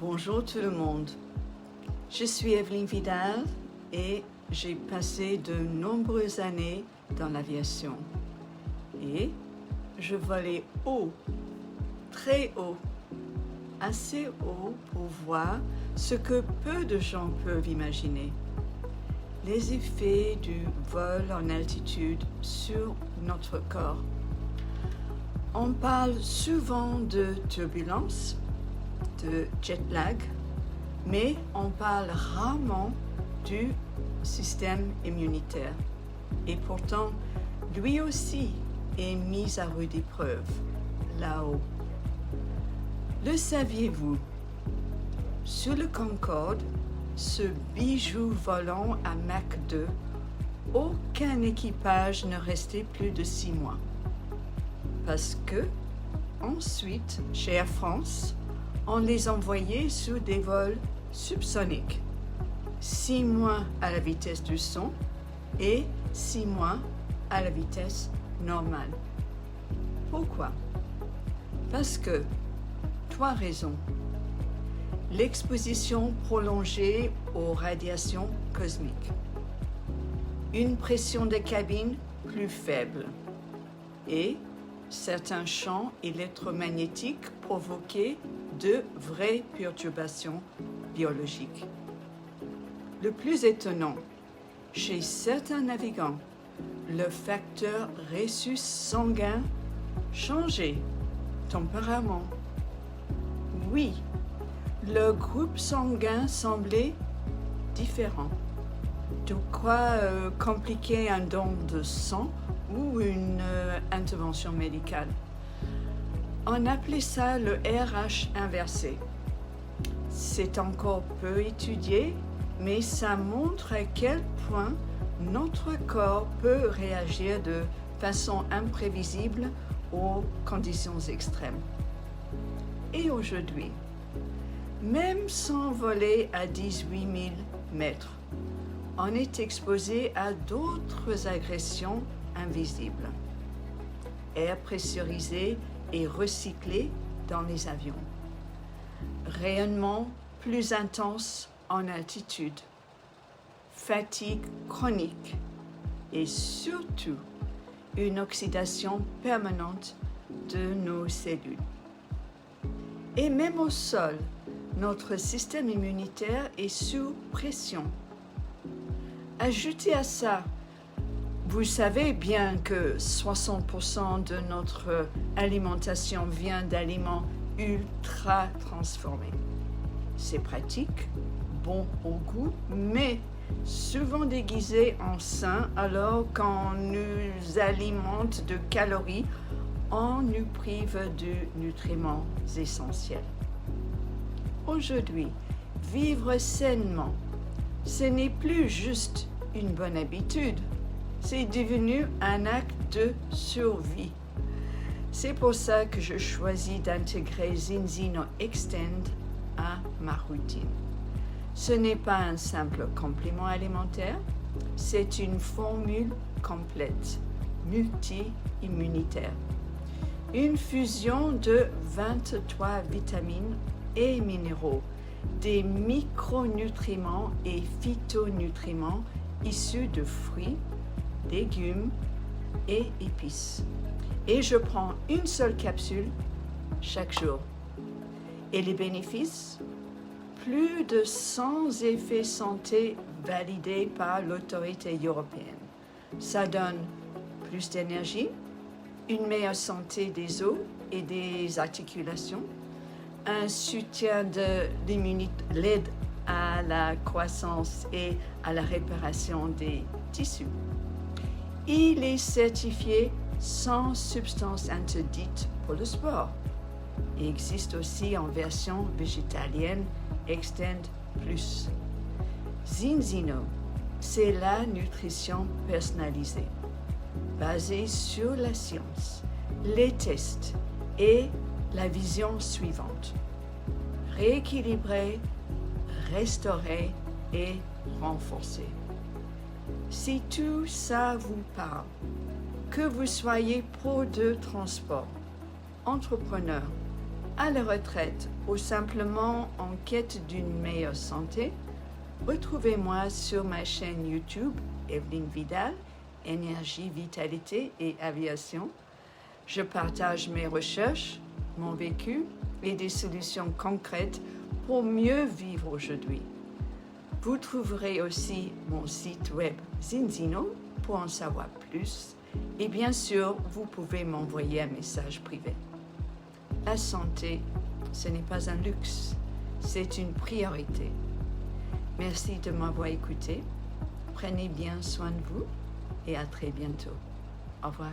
Bonjour tout le monde, je suis Evelyne Vidal et j'ai passé de nombreuses années dans l'aviation. Et je volais haut, très haut, assez haut pour voir ce que peu de gens peuvent imaginer. Les effets du vol en altitude sur notre corps. On parle souvent de turbulence, de jet lag, mais on parle rarement du système immunitaire. Et pourtant, lui aussi est mis à rude épreuve, là-haut. Le saviez-vous? Sur le Concorde, ce bijou volant à Mach 2, aucun équipage ne restait plus de 6 mois. Parce que, ensuite, chez Air France, on les envoyait sur des vols subsoniques. 6 mois à la vitesse du son et 6 mois à la vitesse normale. Pourquoi? Parce que, 3 raisons. L'exposition prolongée aux radiations cosmiques. Une pression de cabine plus faible. Et certains champs électromagnétiques provoquaient de vraies perturbations biologiques. Le plus étonnant, chez certains navigants, le facteur rhésus sanguin changeait temporairement. Oui, le groupe sanguin semblait différent. De quoi compliquer un don de sang ou une intervention médicale. On appelait ça le RH inversé. C'est encore peu étudié, mais ça montre à quel point notre corps peut réagir de façon imprévisible aux conditions extrêmes. Et aujourd'hui, même sans voler à 18 000 mètres, on est exposé à d'autres agressions invisibles. Air pressurisé et recyclé dans les avions. Rayonnement plus intense en altitude. Fatigue chronique et surtout une oxydation permanente de nos cellules. Et même au sol, notre système immunitaire est sous pression. Ajoutez à ça, vous savez bien que 60% de notre alimentation vient d'aliments ultra transformés. C'est pratique, bon au goût, mais souvent déguisé en sain, alors qu'on nous alimente de calories, on nous prive de nutriments essentiels. Aujourd'hui, vivre sainement, ce n'est plus juste une bonne habitude. C'est devenu un acte de survie. C'est pour ça que je choisis d'intégrer ZinZino Extend à ma routine. Ce n'est pas un simple complément alimentaire, c'est une formule complète, multi-immunitaire. Une fusion de 23 vitamines et minéraux, des micronutriments et phytonutriments issus de fruits, légumes et épices. Et je prends une seule capsule chaque jour. Et les bénéfices? Plus de 100 effets santé validés par l'autorité européenne. Ça donne plus d'énergie, une meilleure santé des os et des articulations, un soutien de l'immunité, l'aide à la croissance et à la réparation des tissus. Il est certifié sans substance interdite pour le sport. Il existe aussi en version végétalienne Extend Plus. ZinZino, c'est la nutrition personnalisée, basée sur la science, les tests et la vision suivante. Rééquilibrer, restaurer et renforcer. Si tout ça vous parle, que vous soyez pro de transport, entrepreneur, à la retraite ou simplement en quête d'une meilleure santé, retrouvez-moi sur ma chaîne YouTube Evelyne Vidal, Énergie, Vitalité et Aviation. Je partage mes recherches, mon vécu et des solutions concrètes pour mieux vivre aujourd'hui. Vous trouverez aussi mon site web Zinzino pour en savoir plus et bien sûr, vous pouvez m'envoyer un message privé. La santé, ce n'est pas un luxe, c'est une priorité. Merci de m'avoir écouté. Prenez bien soin de vous et à très bientôt. Au revoir.